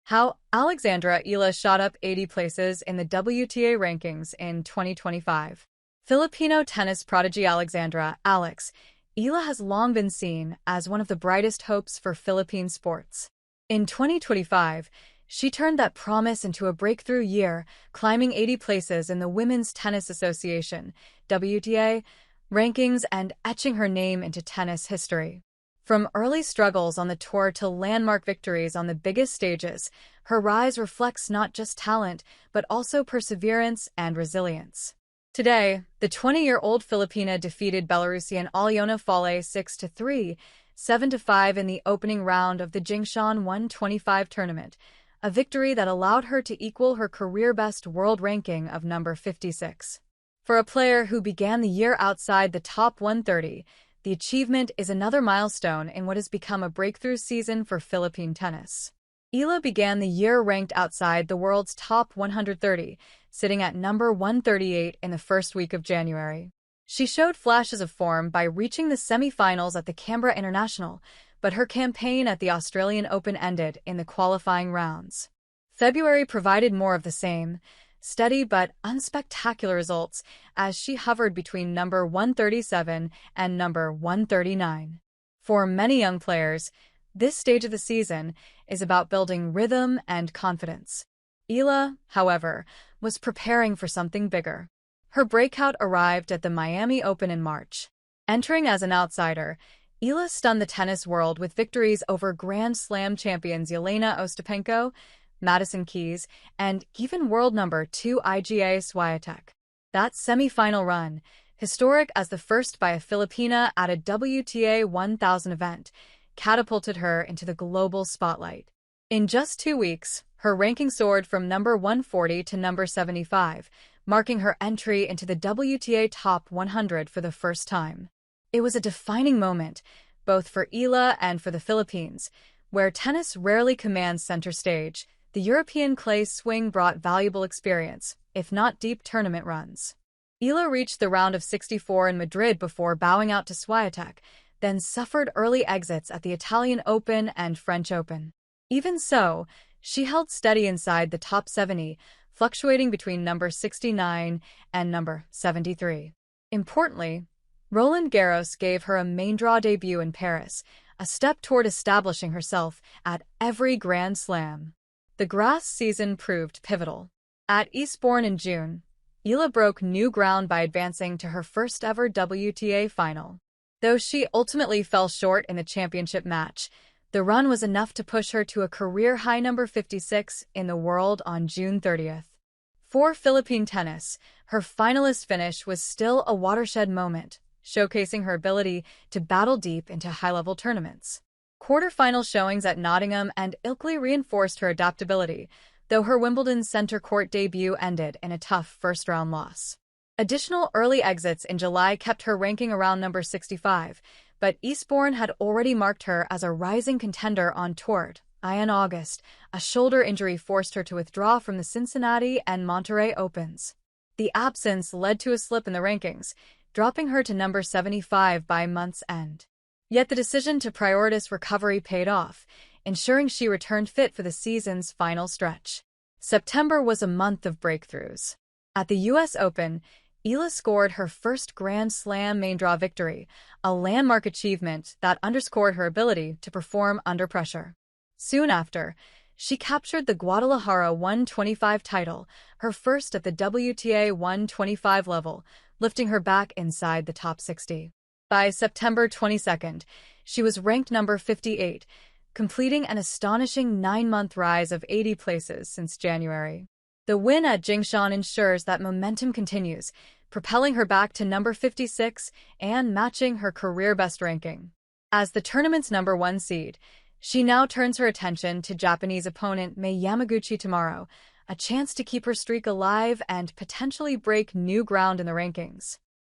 How Alexandra Eala shot up 80 places in the WTA rankings in 2025. Filipino tennis prodigy Alexandra Alex Eala has long been seen as one of the brightest hopes for Philippine sports. In 2025, she turned that promise into a breakthrough year, climbing 80 places in the Women's Tennis Association (WTA) rankings and etching her name into tennis history. From early struggles on the tour to landmark victories on the biggest stages, her rise reflects not just talent, but also perseverance and resilience. Today, the 20-year-old Filipina defeated Belarusian Alyona Fale 6-3, 7-5 in the opening round of the Jingshan 125 tournament, a victory that allowed her to equal her career-best world ranking of number 56. For a player who began the year outside the top 130, the achievement is another milestone in what has become a breakthrough season for Philippine tennis. Eala began the year ranked outside the world's top 130, sitting at number 138 in the first week of January. She showed flashes of form by reaching the semi-finals at the Canberra International, but her campaign at the Australian Open ended in the qualifying rounds. February provided more of the same, steady but unspectacular results as she hovered between number 137 and number 139. For many young players, this stage of the season is about building rhythm and confidence. Eala, however, was preparing for something bigger. Her breakout arrived at the Miami Open in March. Entering as an outsider, Eala stunned the tennis world with victories over Grand Slam champions Jelena Ostapenko, Madison Keys, and even world number 2 Iga Swiatek. That semi-final run, historic as the first by a Filipina at a WTA 1000 event, catapulted her into the global spotlight. In just 2 weeks, her ranking soared from number 140 to number 75, marking her entry into the WTA Top 100 for the first time. It was a defining moment, both for Eala and for the Philippines, where tennis rarely commands center stage. The European clay swing brought valuable experience, if not deep tournament runs. Eala reached the round of 64 in Madrid before bowing out to Swiatek, then suffered early exits at the Italian Open and French Open. Even so, she held steady inside the top 70, fluctuating between number 69 and number 73. Importantly, Roland Garros gave her a main draw debut in Paris, a step toward establishing herself at every Grand Slam. The grass season proved pivotal. At Eastbourne in June, Eala broke new ground by advancing to her first-ever WTA final. Though she ultimately fell short in the championship match, the run was enough to push her to a career-high number 56 in the world on June 30th. For Philippine tennis, her finalist finish was still a watershed moment, showcasing her ability to battle deep into high-level tournaments. Quarter-final showings at Nottingham and Ilkley reinforced her adaptability, though her Wimbledon center court debut ended in a tough first-round loss. Additional early exits in July kept her ranking around number 65, but Eastbourne had already marked her as a rising contender on tour. In August, a shoulder injury forced her to withdraw from the Cincinnati and Monterrey Opens. The absence led to a slip in the rankings, dropping her to number 75 by month's end. Yet the decision to prioritize recovery paid off, ensuring she returned fit for the season's final stretch. September was a month of breakthroughs. At the U.S. Open, Eala scored her first Grand Slam main draw victory, a landmark achievement that underscored her ability to perform under pressure. Soon after, she captured the Guadalajara 125 title, her first at the WTA 125 level, lifting her back inside the top 60. By September 22nd, she was ranked number 58, completing an astonishing 9-month rise of 80 places since January. The win at Jingshan ensures that momentum continues, propelling her back to number 56 and matching her career-best ranking. As the tournament's number 1 seed, she now turns her attention to Japanese opponent Mei Yamaguchi tomorrow, a chance to keep her streak alive and potentially break new ground in the rankings.